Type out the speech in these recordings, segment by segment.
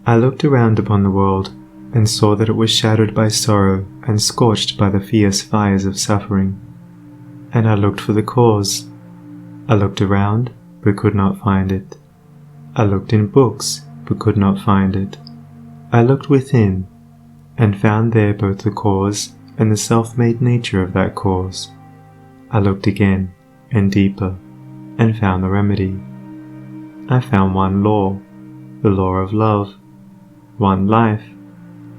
I looked around upon the world, and saw that it was shadowed by sorrow and scorched by the fierce fires of suffering. And I looked for the cause. I looked around, but could not find it. I looked in books, but could not find it. I looked within, and found there both the cause and the self-made nature of that cause. I looked again, and deeper, and found the remedy. I found one law, the law of love, one life,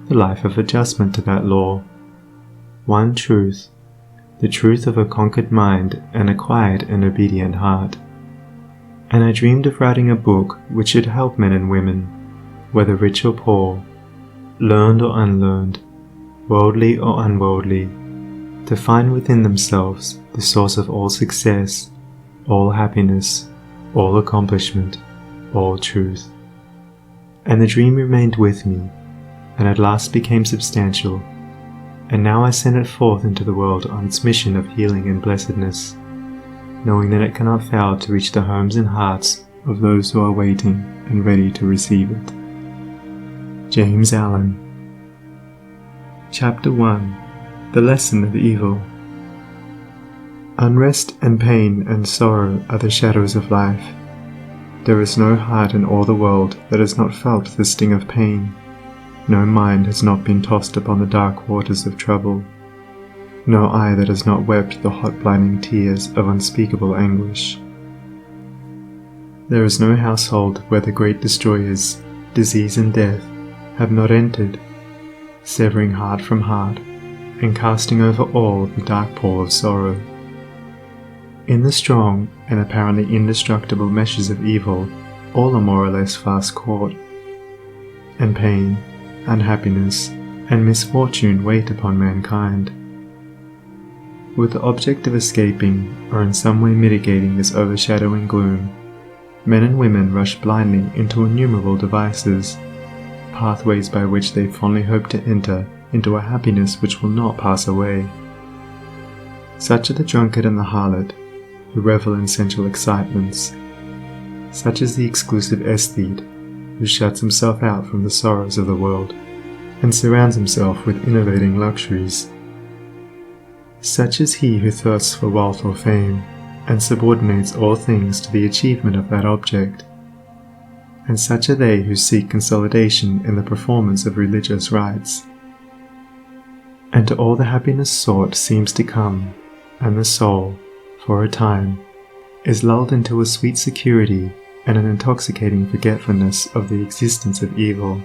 the life of adjustment to that law, one truth, the truth of a conquered mind and a quiet and obedient heart. And I dreamed of writing a book which should help men and women, whether rich or poor, learned or unlearned, worldly or unworldly, to find within themselves the source of all success, all happiness, all accomplishment, all truth. And the dream remained with me, and at last became substantial, and now I send it forth into the world on its mission of healing and blessedness, knowing that it cannot fail to reach the homes and hearts of those who are waiting and ready to receive it. James Allen. Chapter 1. The Lesson of Evil. Unrest and pain and sorrow are the shadows of life. There is no heart in all the world that has not felt the sting of pain. No mind has not been tossed upon the dark waters of trouble. No eye that has not wept the hot blinding tears of unspeakable anguish. There is no household where the great destroyers, disease and death, have not entered, severing heart from heart, and casting over all the dark pall of sorrow. In the strong and apparently indestructible meshes of evil, all are more or less fast caught, and pain, unhappiness, and misfortune wait upon mankind. With the object of escaping, or in some way mitigating this overshadowing gloom, men and women rush blindly into innumerable devices, pathways by which they fondly hope to enter into a happiness which will not pass away. Such are the drunkard and the harlot, who revel in sensual excitements. Such is the exclusive aesthete, who shuts himself out from the sorrows of the world, and surrounds himself with innovating luxuries. Such is he who thirsts for wealth or fame, and subordinates all things to the achievement of that object. And such are they who seek consolidation in the performance of religious rites. And to all the happiness sought seems to come, and the soul, for a time, is lulled into a sweet security and an intoxicating forgetfulness of the existence of evil.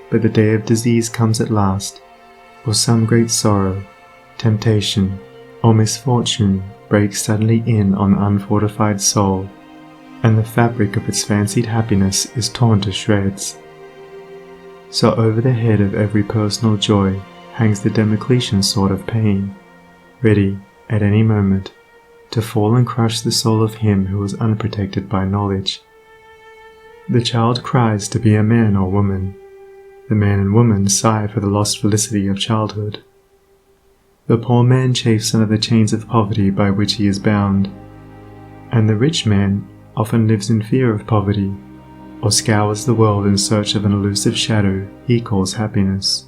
But the day of disease comes at last, or some great sorrow, temptation, or misfortune breaks suddenly in on the unfortified soul, and the fabric of its fancied happiness is torn to shreds. So over the head of every personal joy hangs the Damocletian sword of pain, ready, at any moment, to fall and crush the soul of him who is unprotected by knowledge. The child cries to be a man or woman. The man and woman sigh for the lost felicity of childhood. The poor man chafes under the chains of poverty by which he is bound, and the rich man often lives in fear of poverty, or scours the world in search of an elusive shadow he calls happiness.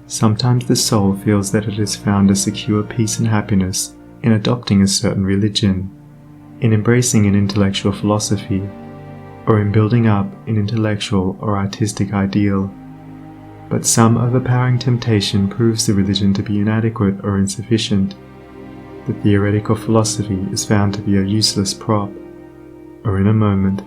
Sometimes the soul feels that it has found a secure peace and happiness in adopting a certain religion, in embracing an intellectual philosophy, or in building up an intellectual or artistic ideal. But some overpowering temptation proves the religion to be inadequate or insufficient. The theoretical philosophy is found to be a useless prop, or in a moment,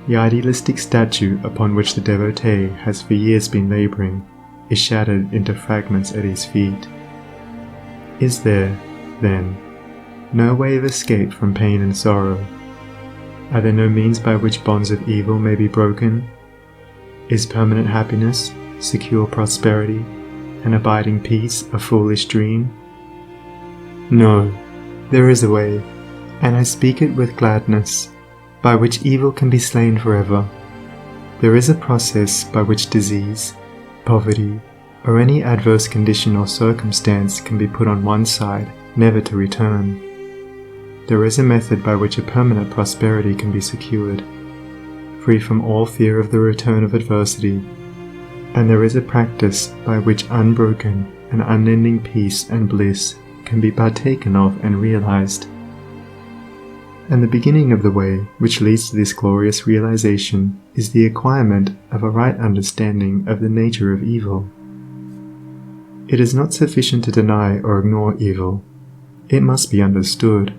the idealistic statue upon which the devotee has for years been laboring is shattered into fragments at his feet. Is there, then, no way of escape from pain and sorrow? Are there no means by which bonds of evil may be broken? Is permanent happiness, secure prosperity, and abiding peace a foolish dream? No, there is a way, and I speak it with gladness, by which evil can be slain forever. There is a process by which disease, poverty, or any adverse condition or circumstance can be put on one side, never to return. There is a method by which a permanent prosperity can be secured. free from all fear of the return of adversity, and there is a practice by which unbroken and unending peace and bliss can be partaken of and realized. And the beginning of the way which leads to this glorious realization is the acquirement of a right understanding of the nature of evil. It is not sufficient to deny or ignore evil. It must be understood.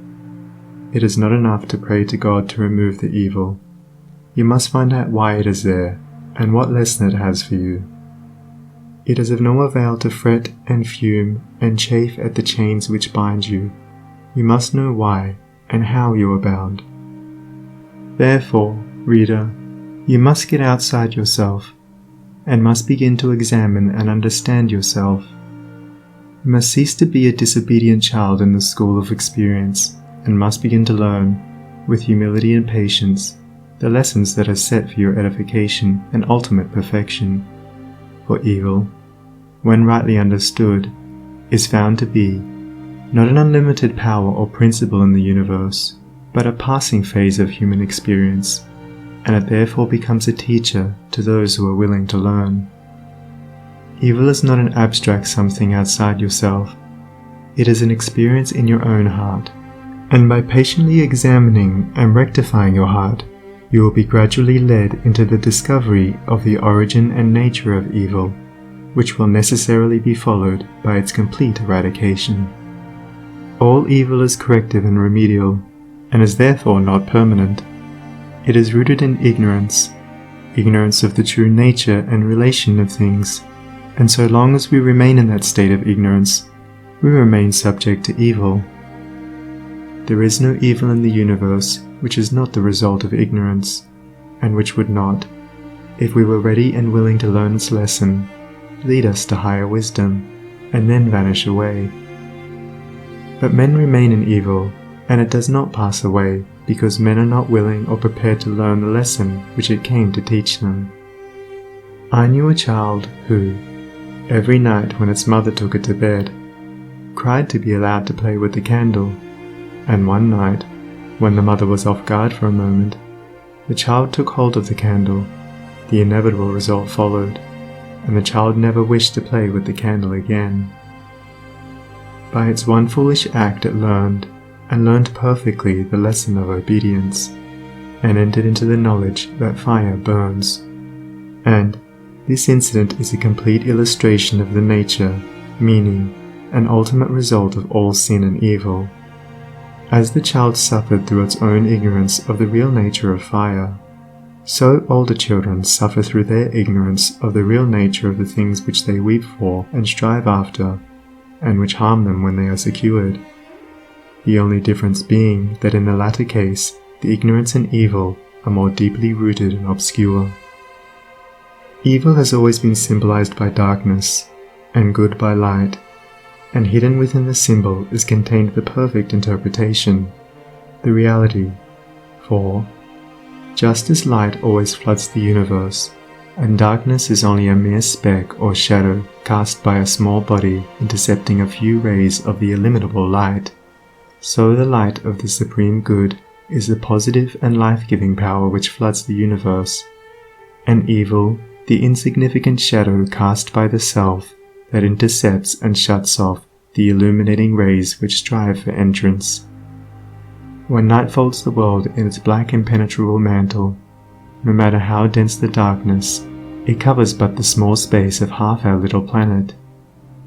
It is not enough to pray to God to remove the evil. You must find out why it is there and what lesson it has for you. It is of no avail to fret and fume and chafe at the chains which bind you. You must know why and how you are bound. Therefore, reader, you must get outside yourself, and must begin to examine and understand yourself. You must cease to be a disobedient child in the school of experience, and must begin to learn, with humility and patience, the lessons that are set for your edification and ultimate perfection. For evil, when rightly understood, is found to be not an unlimited power or principle in the universe, but a passing phase of human experience, and it therefore becomes a teacher to those who are willing to learn. Evil is not an abstract something outside yourself. It is an experience in your own heart, and by patiently examining and rectifying your heart, you will be gradually led into the discovery of the origin and nature of evil, which will necessarily be followed by its complete eradication. All evil is corrective and remedial, and is therefore not permanent. It is rooted in ignorance of the true nature and relation of things, and so long as we remain in that state of ignorance, we remain subject to evil. There is no evil in the universe which is not the result of ignorance, and which would not, if we were ready and willing to learn its lesson, lead us to higher wisdom, and then vanish away. But men remain in evil, and it does not pass away, because men are not willing or prepared to learn the lesson which it came to teach them. I knew a child who, every night when its mother took it to bed, cried to be allowed to play with the candle, and one night, when the mother was off guard for a moment, the child took hold of the candle. The inevitable result followed, and the child never wished to play with the candle again. By its one foolish act it learned perfectly the lesson of obedience, and entered into the knowledge that fire burns. And this incident is a complete illustration of the nature, meaning, and ultimate result of all sin and evil. As the child suffered through its own ignorance of the real nature of fire, so older children suffer through their ignorance of the real nature of the things which they weep for and strive after, and which harm them when they are secured. The only difference being that in the latter case, the ignorance and evil are more deeply rooted and obscure. Evil has always been symbolized by darkness, and good by light, and hidden within the symbol is contained the perfect interpretation, the reality. For, just as light always floods the universe, and darkness is only a mere speck or shadow cast by a small body intercepting a few rays of the illimitable light, so the light of the Supreme Good is the positive and life-giving power which floods the universe, and evil, the insignificant shadow cast by the self that intercepts and shuts off the illuminating rays which strive for entrance. When night folds the world in its black impenetrable mantle, no matter how dense the darkness, it covers but the small space of half our little planet,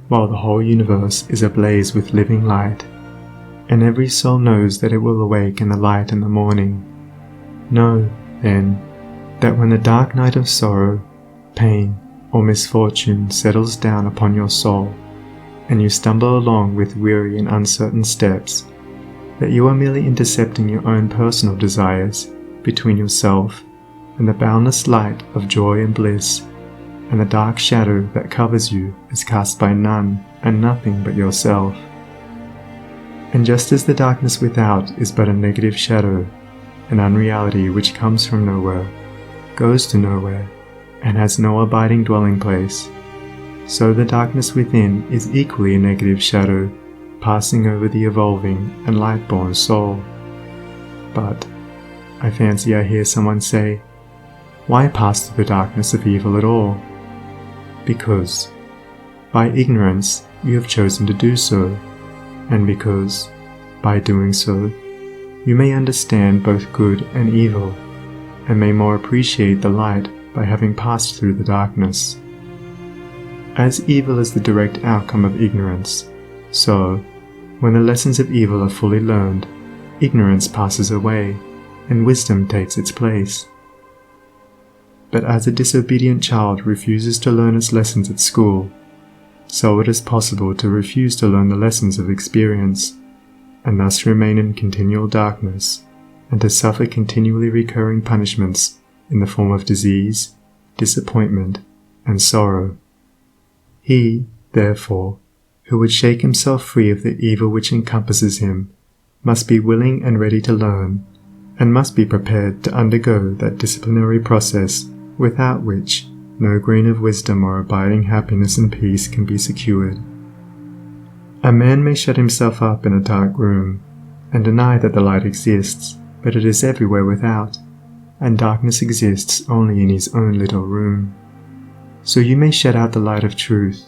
while the whole universe is ablaze with living light, and every soul knows that it will awake in the light in the morning. Know, then, that when the dark night of sorrow, pain, or misfortune settles down upon your soul, and you stumble along with weary and uncertain steps, that you are merely intercepting your own personal desires between yourself and the boundless light of joy and bliss, and the dark shadow that covers you is cast by none and nothing but yourself. And just as the darkness without is but a negative shadow, an unreality which comes from nowhere, goes to nowhere, and has no abiding dwelling place, so the darkness within is equally a negative shadow, passing over the evolving and light-born soul. But, I fancy I hear someone say, Why pass through the darkness of evil at all? Because, by ignorance, you have chosen to do so, and because, by doing so, you may understand both good and evil, and may more appreciate the light by having passed through the darkness. As evil is the direct outcome of ignorance, so, when the lessons of evil are fully learned, ignorance passes away, and wisdom takes its place. But as a disobedient child refuses to learn its lessons at school, so it is possible to refuse to learn the lessons of experience, and thus remain in continual darkness, and to suffer continually recurring punishments in the form of disease, disappointment, and sorrow. He, therefore, who would shake himself free of the evil which encompasses him, must be willing and ready to learn, and must be prepared to undergo that disciplinary process without which no grain of wisdom or abiding happiness and peace can be secured. A man may shut himself up in a dark room, and deny that the light exists, but it is everywhere without, and darkness exists only in his own little room. So you may shut out the light of truth,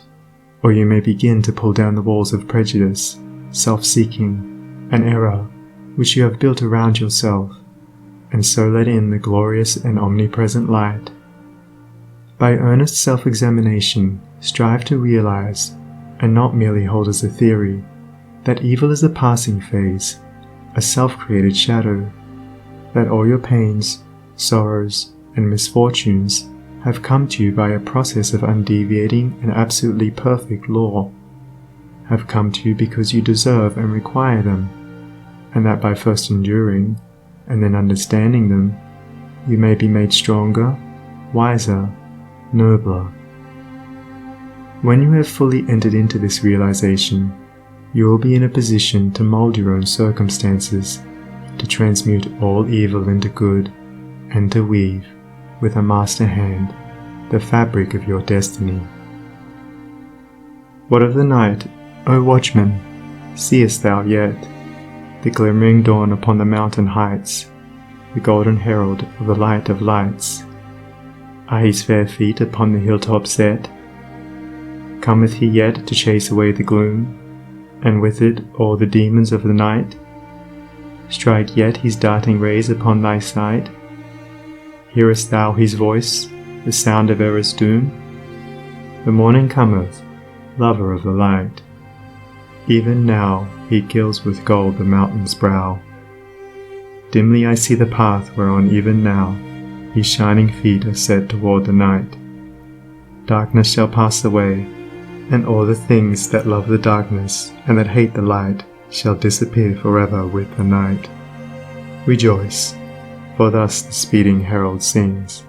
or you may begin to pull down the walls of prejudice, self-seeking, and error which you have built around yourself, and so let in the glorious and omnipresent light. By earnest self-examination, strive to realize, and not merely hold as a theory, that evil is a passing phase, a self-created shadow, that all your pains, sorrows, and misfortunes have come to you by a process of undeviating and absolutely perfect law, have come to you because you deserve and require them, and that by first enduring, and then understanding them, you may be made stronger, wiser, nobler. When you have fully entered into this realization, you will be in a position to mold your own circumstances, to transmute all evil into good, and to weave, with a master hand, the fabric of your destiny. What of the night, O watchman, seest thou yet? The glimmering dawn upon the mountain heights, the golden herald of the light of lights. Are his fair feet upon the hilltop set? Cometh he yet to chase away the gloom, and with it all the demons of the night? Strike yet his darting rays upon thy sight? Hearest thou his voice, the sound of error's doom? The morning cometh, lover of the light. Even now he gilds with gold the mountain's brow. Dimly I see the path whereon even now his shining feet are set toward the night. Darkness shall pass away, and all the things that love the darkness and that hate the light shall disappear forever with the night. Rejoice, for thus the speeding herald sings.